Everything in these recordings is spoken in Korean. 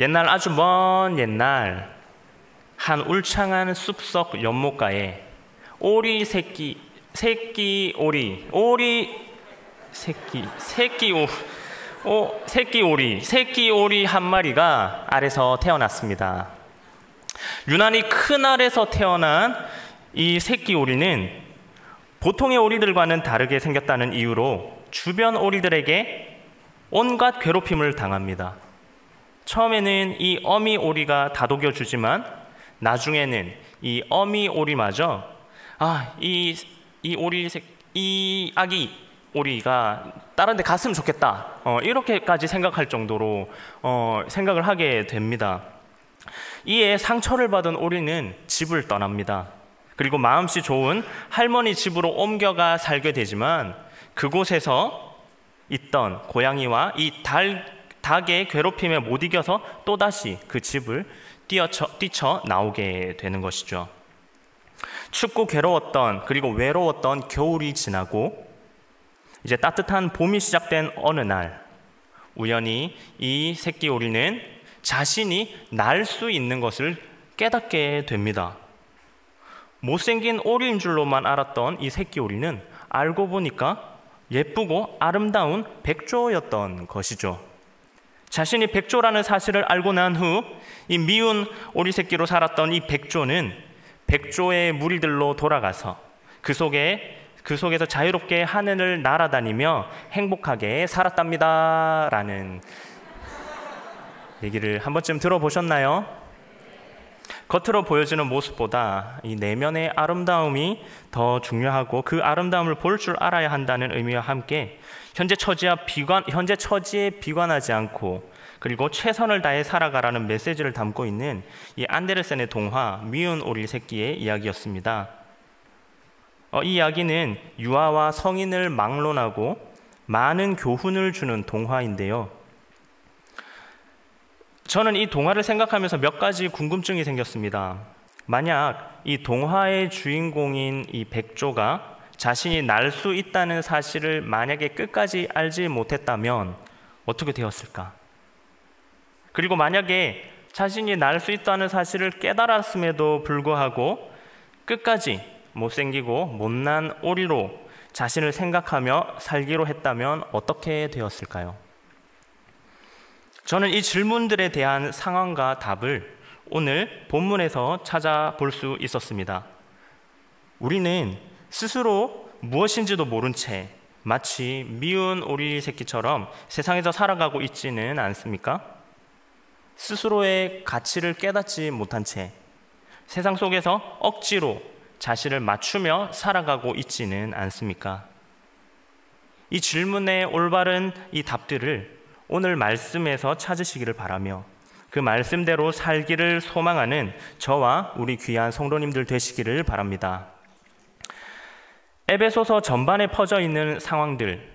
옛날, 아주 먼 옛날 한 울창한 숲속 연못가에 오리 새끼 오리 한 마리가 알에서 태어났습니다. 유난히 큰 알에서 태어난 이 새끼 오리는 보통의 오리들과는 다르게 생겼다는 이유로 주변 오리들에게 온갖 괴롭힘을 당합니다. 처음에는 이 어미 오리가 다독여 주지만 나중에는 이 어미 오리마저 이 아기 오리가 다른 데 갔으면 좋겠다, 이렇게까지 생각할 정도로 생각을 하게 됩니다. 이에 상처를 받은 오리는 집을 떠납니다. 그리고 마음씨 좋은 할머니 집으로 옮겨가 살게 되지만 그곳에서 있던 고양이와 이 닭의 괴롭힘에 못 이겨서 또다시 그 집을 뛰쳐 나오게 되는 것이죠. 춥고 괴로웠던, 그리고 외로웠던 겨울이 지나고 이제 따뜻한 봄이 시작된 어느 날, 우연히 이 새끼 오리는 자신이 날 수 있는 것을 깨닫게 됩니다. 못생긴 오리인 줄로만 알았던 이 새끼 오리는 알고 보니까 예쁘고 아름다운 백조였던 것이죠. 자신이 백조라는 사실을 알고 난 후 이 미운 오리 새끼로 살았던 이 백조는 백조의 무리들로 돌아가서 그 속에서 자유롭게 하늘을 날아다니며 행복하게 살았답니다 라는 얘기를 한 번쯤 들어보셨나요? 겉으로 보여지는 모습보다 이 내면의 아름다움이 더 중요하고 그 아름다움을 볼 줄 알아야 한다는 의미와 함께 현재 처지에 비관하지 않고 그리고 최선을 다해 살아가라는 메시지를 담고 있는 이 안데르센의 동화 미운 오리 새끼의 이야기였습니다. 이 이야기는 유아와 성인을 막론하고 많은 교훈을 주는 동화인데요. 저는 이 동화를 생각하면서 몇 가지 궁금증이 생겼습니다. 만약 이 동화의 주인공인 이 백조가 자신이 날 수 있다는 사실을 만약에 끝까지 알지 못했다면 어떻게 되었을까? 그리고 만약에 자신이 날 수 있다는 사실을 깨달았음에도 불구하고 끝까지 못생기고 못난 오리로 자신을 생각하며 살기로 했다면 어떻게 되었을까요? 저는 이 질문들에 대한 상황과 답을 오늘 본문에서 찾아볼 수 있었습니다. 우리는 스스로 무엇인지도 모른 채 마치 미운 오리 새끼처럼 세상에서 살아가고 있지는 않습니까? 스스로의 가치를 깨닫지 못한 채 세상 속에서 억지로 자신을 맞추며 살아가고 있지는 않습니까? 이 질문의 올바른 이 답들을 오늘 말씀에서 찾으시기를 바라며 그 말씀대로 살기를 소망하는 저와 우리 귀한 성도님들 되시기를 바랍니다. 에베소서 전반에 퍼져 있는 상황들,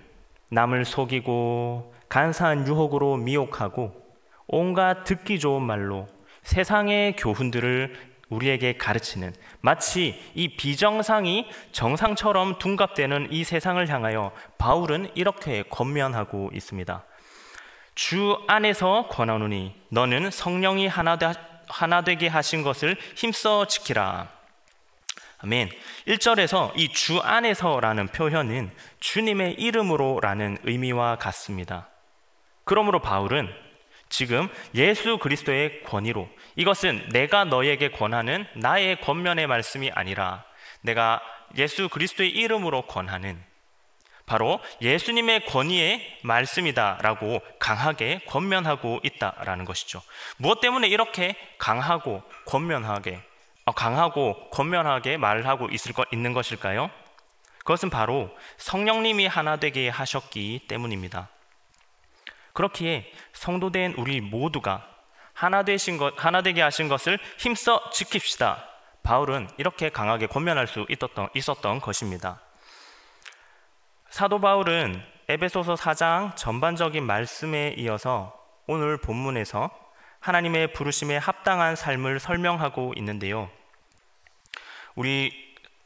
남을 속이고 간사한 유혹으로 미혹하고 온갖 듣기 좋은 말로 세상의 교훈들을 우리에게 가르치는, 마치 이 비정상이 정상처럼 둔갑되는 이 세상을 향하여 바울은 이렇게 권면하고 있습니다. 주 안에서 권하노니 너는 성령이 하나 되게 하신 것을 힘써 지키라. 아멘. 1절에서 이 주 안에서라는 표현은 주님의 이름으로라는 의미와 같습니다. 그러므로 바울은 지금 예수 그리스도의 권위로, 이것은 내가 너에게 권하는 나의 권면의 말씀이 아니라 내가 예수 그리스도의 이름으로 권하는 바로 예수님의 권위의 말씀이다라고 강하게 권면하고 있다라는 것이죠. 무엇 때문에 이렇게 강하고 권면하게 말을 하고 있는 것일까요? 그것은 바로 성령님이 하나 되게 하셨기 때문입니다. 그렇기에 성도된 우리 모두가 하나 되게 하신 것을 힘써 지킵시다. 바울은 이렇게 강하게 권면할 수 있었던 것입니다. 사도 바울은 에베소서 4장 전반적인 말씀에 이어서 오늘 본문에서 하나님의 부르심에 합당한 삶을 설명하고 있는데요. 우리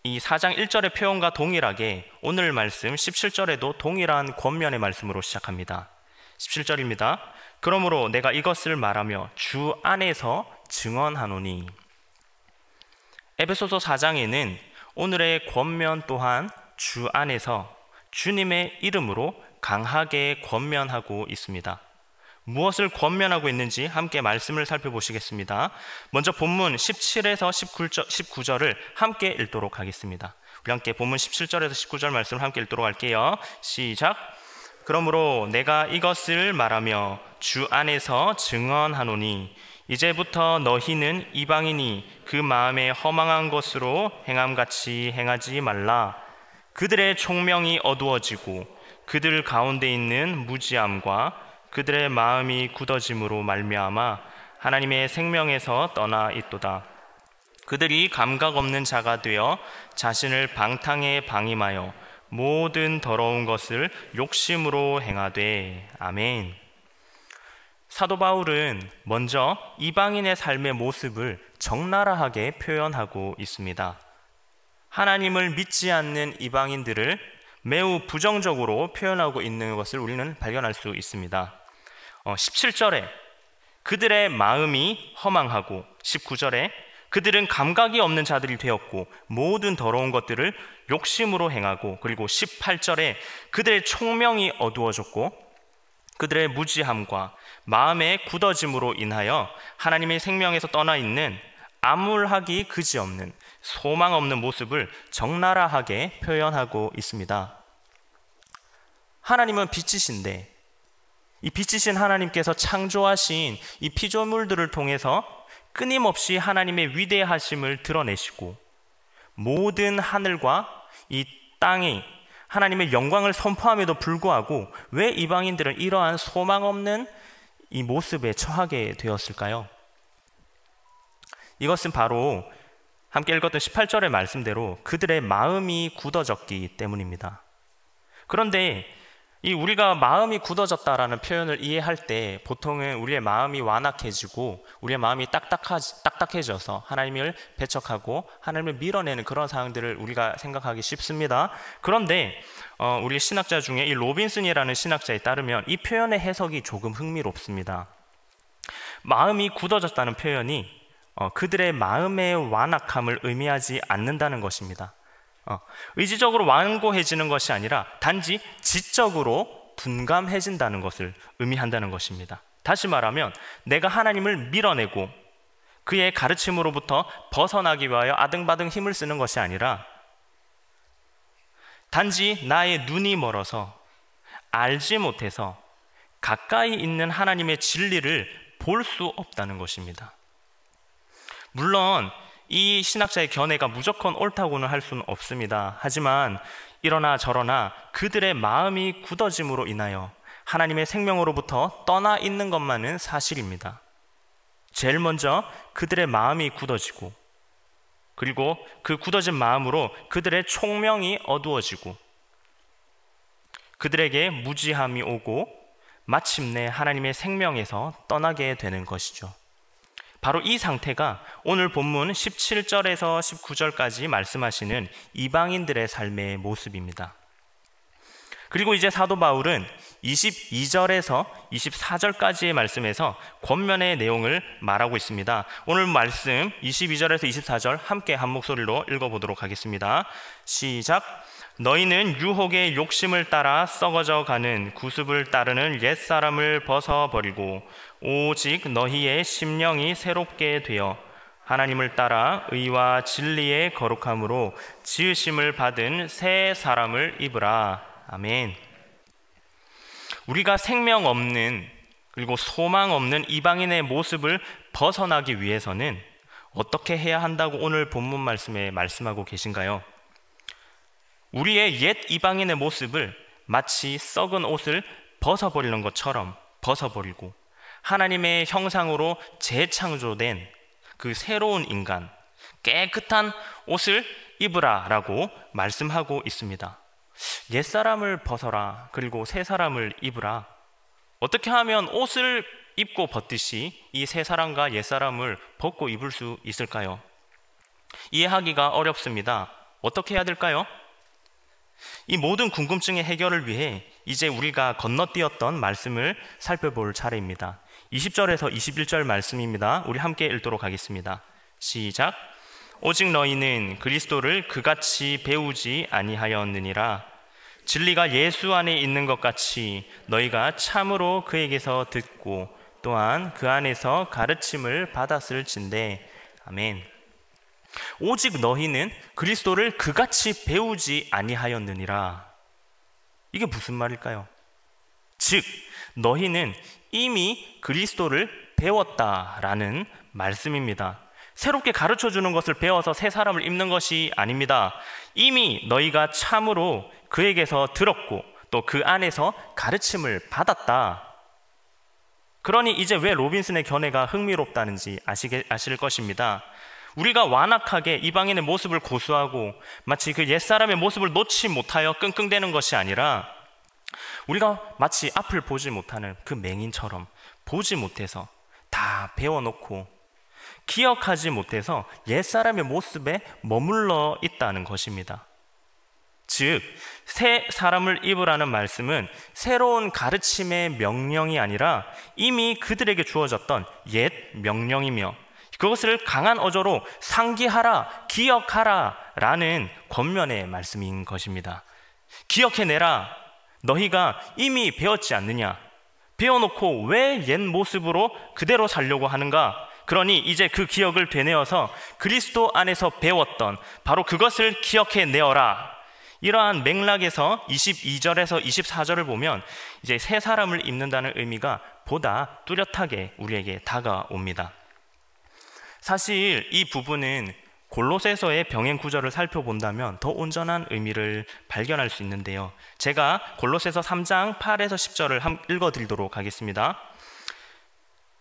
이 4장 1절의 표현과 동일하게 오늘 말씀 17절에도 동일한 권면의 말씀으로 시작합니다. 17절입니다. 그러므로 내가 이것을 말하며 주 안에서 증언하노니. 에베소서 4장에는 오늘의 권면 또한 주 안에서 주님의 이름으로 강하게 권면하고 있습니다. 무엇을 권면하고 있는지 함께 말씀을 살펴보시겠습니다. 먼저 본문 17에서 19절을 함께 읽도록 하겠습니다. 우리 함께 본문 17절에서 19절 말씀을 함께 읽도록 할게요. 시작. 그러므로 내가 이것을 말하며 주 안에서 증언하노니 이제부터 너희는 이방인이 그 마음에 허망한 것으로 행함같이 행하지 말라. 그들의 총명이 어두워지고 그들 가운데 있는 무지함과 그들의 마음이 굳어짐으로 말미암아 하나님의 생명에서 떠나 있도다. 그들이 감각 없는 자가 되어 자신을 방탕에 방임하여 모든 더러운 것을 욕심으로 행하되. 아멘. 사도 바울은 먼저 이방인의 삶의 모습을 적나라하게 표현하고 있습니다. 하나님을 믿지 않는 이방인들을 매우 부정적으로 표현하고 있는 것을 우리는 발견할 수 있습니다. 17절에 그들의 마음이 허망하고, 19절에 그들은 감각이 없는 자들이 되었고 모든 더러운 것들을 욕심으로 행하고, 그리고 18절에 그들의 총명이 어두워졌고 그들의 무지함과 마음의 굳어짐으로 인하여 하나님의 생명에서 떠나 있는 암울하기 그지없는 소망 없는 모습을 적나라하게 표현하고 있습니다. 하나님은 빛이신데 이 빛이신 하나님께서 창조하신 이 피조물들을 통해서 끊임없이 하나님의 위대하심을 드러내시고 모든 하늘과 이 땅이 하나님의 영광을 선포함에도 불구하고 왜 이방인들은 이러한 소망 없는 이 모습에 처하게 되었을까요? 이것은 바로 함께 읽었던 18절의 말씀대로 그들의 마음이 굳어졌기 때문입니다. 그런데 이 우리가 마음이 굳어졌다라는 표현을 이해할 때 보통은 우리의 마음이 완악해지고 우리의 마음이 딱딱해져서 하나님을 배척하고 하나님을 밀어내는 그런 상황들을 우리가 생각하기 쉽습니다. 그런데 우리 신학자 중에 이 로빈슨이라는 신학자에 따르면 이 표현의 해석이 조금 흥미롭습니다. 마음이 굳어졌다는 표현이 그들의 마음의 완악함을 의미하지 않는다는 것입니다. 의지적으로 완고해지는 것이 아니라 단지 지적으로 둔감해진다는 것을 의미한다는 것입니다. 다시 말하면 내가 하나님을 밀어내고 그의 가르침으로부터 벗어나기 위하여 아등바등 힘을 쓰는 것이 아니라 단지 나의 눈이 멀어서 알지 못해서 가까이 있는 하나님의 진리를 볼 수 없다는 것입니다. 물론 이 신학자의 견해가 무조건 옳다고는 할 수는 없습니다. 하지만 이러나 저러나 그들의 마음이 굳어짐으로 인하여 하나님의 생명으로부터 떠나 있는 것만은 사실입니다. 제일 먼저 그들의 마음이 굳어지고 그리고 그 굳어진 마음으로 그들의 총명이 어두워지고 그들에게 무지함이 오고 마침내 하나님의 생명에서 떠나게 되는 것이죠. 바로 이 상태가 오늘 본문 17절에서 19절까지 말씀하시는 이방인들의 삶의 모습입니다. 그리고 이제 사도 바울은 22절에서 24절까지의 말씀에서 권면의 내용을 말하고 있습니다. 오늘 말씀 22절에서 24절 함께 한 목소리로 읽어보도록 하겠습니다. 시작. 너희는 유혹의 욕심을 따라 썩어져 가는 구습을 따르는 옛사람을 벗어버리고 오직 너희의 심령이 새롭게 되어 하나님을 따라 의와 진리의 거룩함으로 지으심을 받은 새 사람을 입으라. 아멘. 우리가 생명 없는 그리고 소망 없는 이방인의 모습을 벗어나기 위해서는 어떻게 해야 한다고 오늘 본문 말씀에 말씀하고 계신가요? 우리의 옛 이방인의 모습을 마치 썩은 옷을 벗어버리는 것처럼 벗어버리고 하나님의 형상으로 재창조된 그 새로운 인간, 깨끗한 옷을 입으라 라고 말씀하고 있습니다. 옛사람을 벗어라, 그리고 새 사람을 입으라. 어떻게 하면 옷을 입고 벗듯이 이 새 사람과 옛사람을 벗고 입을 수 있을까요? 이해하기가 어렵습니다. 어떻게 해야 될까요? 이 모든 궁금증의 해결을 위해 이제 우리가 건너뛰었던 말씀을 살펴볼 차례입니다. 20절에서 21절 말씀입니다. 우리 함께 읽도록 하겠습니다. 시작. 오직 너희는 그리스도를 그같이 배우지 아니하였느니라. 진리가 예수 안에 있는 것 같이 너희가 참으로 그에게서 듣고 또한 그 안에서 가르침을 받았을진대. 아멘. 오직 너희는 그리스도를 그같이 배우지 아니하였느니라. 이게 무슨 말일까요? 즉 너희는 이미 그리스도를 배웠다라는 말씀입니다. 새롭게 가르쳐주는 것을 배워서 새 사람을 입는 것이 아닙니다. 이미 너희가 참으로 그에게서 들었고 또 그 안에서 가르침을 받았다. 그러니 이제 왜 로빈슨의 견해가 흥미롭다는지 아실 것입니다. 우리가 완악하게 이방인의 모습을 고수하고 마치 그 옛사람의 모습을 놓지 못하여 끙끙대는 것이 아니라 우리가 마치 앞을 보지 못하는 그 맹인처럼 보지 못해서 다 배워놓고 기억하지 못해서 옛사람의 모습에 머물러 있다는 것입니다. 즉, 새 사람을 입으라는 말씀은 새로운 가르침의 명령이 아니라 이미 그들에게 주어졌던 옛 명령이며 그것을 강한 어조로 상기하라, 기억하라 라는 권면의 말씀인 것입니다. 기억해내라. 너희가 이미 배웠지 않느냐? 배워놓고 왜 옛 모습으로 그대로 살려고 하는가? 그러니 이제 그 기억을 되뇌어서 그리스도 안에서 배웠던 바로 그것을 기억해내어라. 이러한 맥락에서 22절에서 24절을 보면 이제 새 사람을 입는다는 의미가 보다 뚜렷하게 우리에게 다가옵니다. 사실 이 부분은 골로새서의 병행 구절을 살펴본다면 더 온전한 의미를 발견할 수 있는데요. 제가 골로새서 3장 8에서 10절을 읽어드리도록 하겠습니다.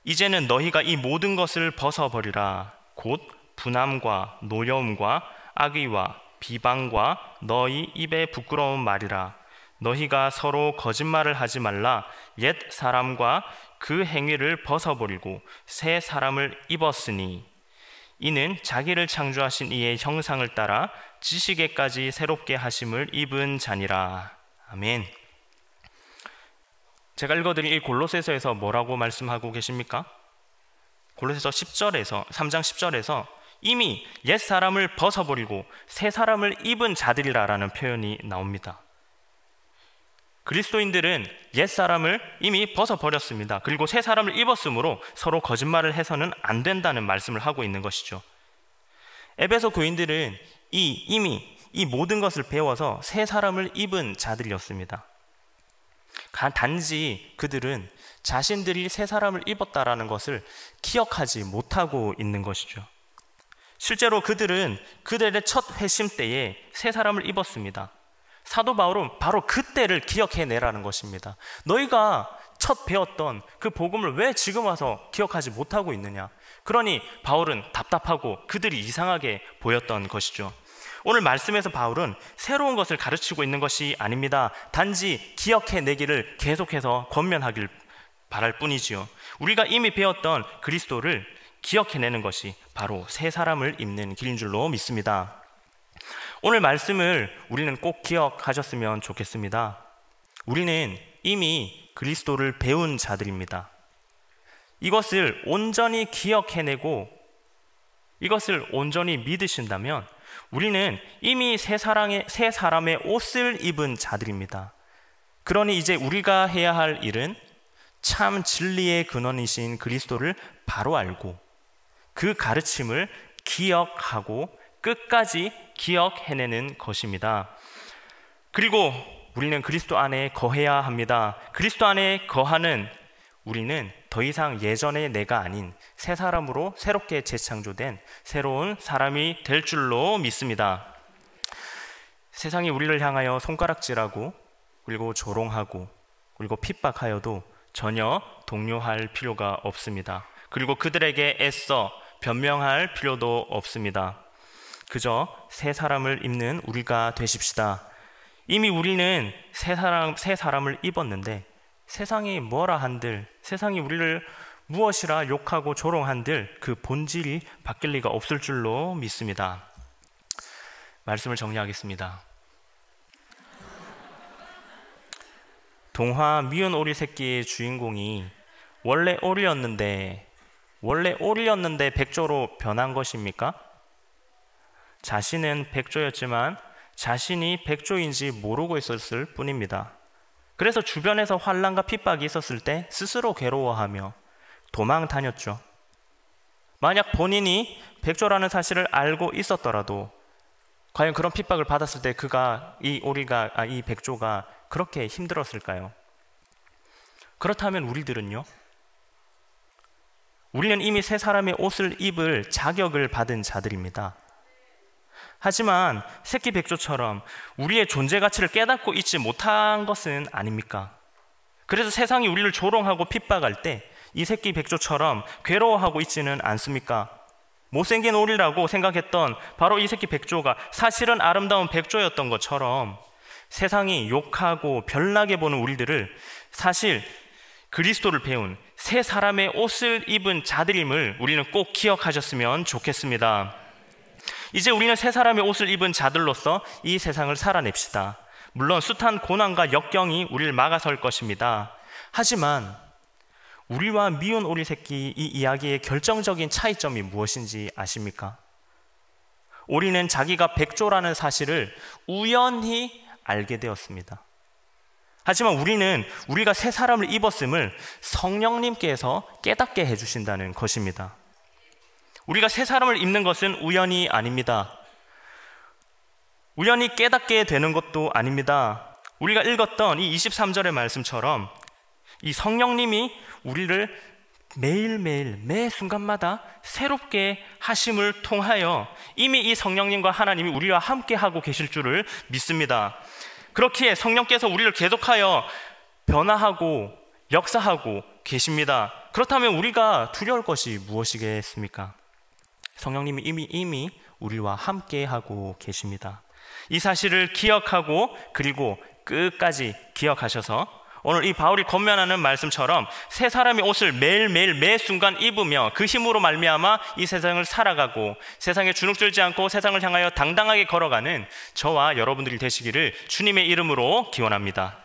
이제는 너희가 이 모든 것을 벗어버리라. 곧 분함과 노여움과 악의와 비방과 너희 입에 부끄러운 말이라. 너희가 서로 거짓말을 하지 말라. 옛 사람과 그 행위를 벗어버리고 새 사람을 입었으니 이는 자기를 창조하신 이의 형상을 따라 지식에까지 새롭게 하심을 입은 자니라. 아멘. 제가 읽어드린 이 골로새서에서 뭐라고 말씀하고 계십니까? 골로새서 3장 10절에서 이미 옛 사람을 벗어버리고 새 사람을 입은 자들이라라는 표현이 나옵니다. 그리스도인들은 옛 사람을 이미 벗어버렸습니다. 그리고 새 사람을 입었으므로 서로 거짓말을 해서는 안 된다는 말씀을 하고 있는 것이죠. 에베소 교인들은 이미 이 모든 것을 배워서 새 사람을 입은 자들이었습니다. 단지 그들은 자신들이 새 사람을 입었다라는 것을 기억하지 못하고 있는 것이죠. 실제로 그들은 그들의 첫 회심 때에 새 사람을 입었습니다. 사도 바울은 바로 그때를 기억해내라는 것입니다. 너희가 첫 배웠던 그 복음을 왜 지금 와서 기억하지 못하고 있느냐? 그러니 바울은 답답하고 그들이 이상하게 보였던 것이죠. 오늘 말씀에서 바울은 새로운 것을 가르치고 있는 것이 아닙니다. 단지 기억해내기를 계속해서 권면하길 바랄 뿐이지요. 우리가 이미 배웠던 그리스도를 기억해내는 것이 바로 새 사람을 입는 길인 줄로 믿습니다. 오늘 말씀을 우리는 꼭 기억하셨으면 좋겠습니다. 우리는 이미 그리스도를 배운 자들입니다. 이것을 온전히 기억해내고 이것을 온전히 믿으신다면 우리는 이미 새 사람의 옷을 입은 자들입니다. 그러니 이제 우리가 해야 할 일은 참 진리의 근원이신 그리스도를 바로 알고 그 가르침을 기억하고 끝까지 기억해내는 것입니다. 그리고 우리는 그리스도 안에 거해야 합니다. 그리스도 안에 거하는 우리는 더 이상 예전의 내가 아닌 새 사람으로 새롭게 재창조된 새로운 사람이 될 줄로 믿습니다. 세상이 우리를 향하여 손가락질하고 그리고 조롱하고 그리고 핍박하여도 전혀 동요할 필요가 없습니다. 그리고 그들에게 애써 변명할 필요도 없습니다. 그저 새 사람을 입는 우리가 되십시다. 이미 우리는 새 사람을 입었는데 세상이 뭐라 한들, 세상이 우리를 무엇이라 욕하고 조롱한들 그 본질이 바뀔 리가 없을 줄로 믿습니다. 말씀을 정리하겠습니다. 동화 미운 오리 새끼의 주인공이 원래 오리였는데 백조로 변한 것입니까? 자신은 백조였지만 자신이 백조인지 모르고 있었을 뿐입니다. 그래서 주변에서 환난과 핍박이 있었을 때 스스로 괴로워하며 도망 다녔죠. 만약 본인이 백조라는 사실을 알고 있었더라도 과연 그런 핍박을 받았을 때 이 백조가 그렇게 힘들었을까요? 그렇다면 우리들은요? 우리는 이미 새 사람의 옷을 입을 자격을 받은 자들입니다. 하지만 새끼 백조처럼 우리의 존재 가치를 깨닫고 있지 못한 것은 아닙니까? 그래서 세상이 우리를 조롱하고 핍박할 때 이 새끼 백조처럼 괴로워하고 있지는 않습니까? 못생긴 오리라고 생각했던 바로 이 새끼 백조가 사실은 아름다운 백조였던 것처럼 세상이 욕하고 별나게 보는 우리들을 사실 그리스도를 배운 새 사람의 옷을 입은 자들임을 우리는 꼭 기억하셨으면 좋겠습니다. 이제 우리는 새 사람의 옷을 입은 자들로서 이 세상을 살아냅시다. 물론 숱한 고난과 역경이 우리를 막아설 것입니다. 하지만 우리와 미운 오리 새끼 이 이야기의 결정적인 차이점이 무엇인지 아십니까? 오리는 자기가 백조라는 사실을 우연히 알게 되었습니다. 하지만 우리가 새 사람을 입었음을 성령님께서 깨닫게 해주신다는 것입니다. 우리가 새 사람을 입는 것은 우연이 아닙니다. 우연히 깨닫게 되는 것도 아닙니다. 우리가 읽었던 이 23절의 말씀처럼 이 성령님이 우리를 매일매일 매 순간마다 새롭게 하심을 통하여 이미 이 성령님과 하나님이 우리와 함께 하고 계실 줄을 믿습니다. 그렇기에 성령께서 우리를 계속하여 변화하고 역사하고 계십니다. 그렇다면 우리가 두려울 것이 무엇이겠습니까? 성령님이 이미 우리와 함께 하고 계십니다. 이 사실을 기억하고 그리고 끝까지 기억하셔서 오늘 이 바울이 권면하는 말씀처럼 새 사람의 옷을 매일매일 매 순간 입으며 그 힘으로 말미암아 이 세상을 살아가고 세상에 주눅들지 않고 세상을 향하여 당당하게 걸어가는 저와 여러분들이 되시기를 주님의 이름으로 기원합니다.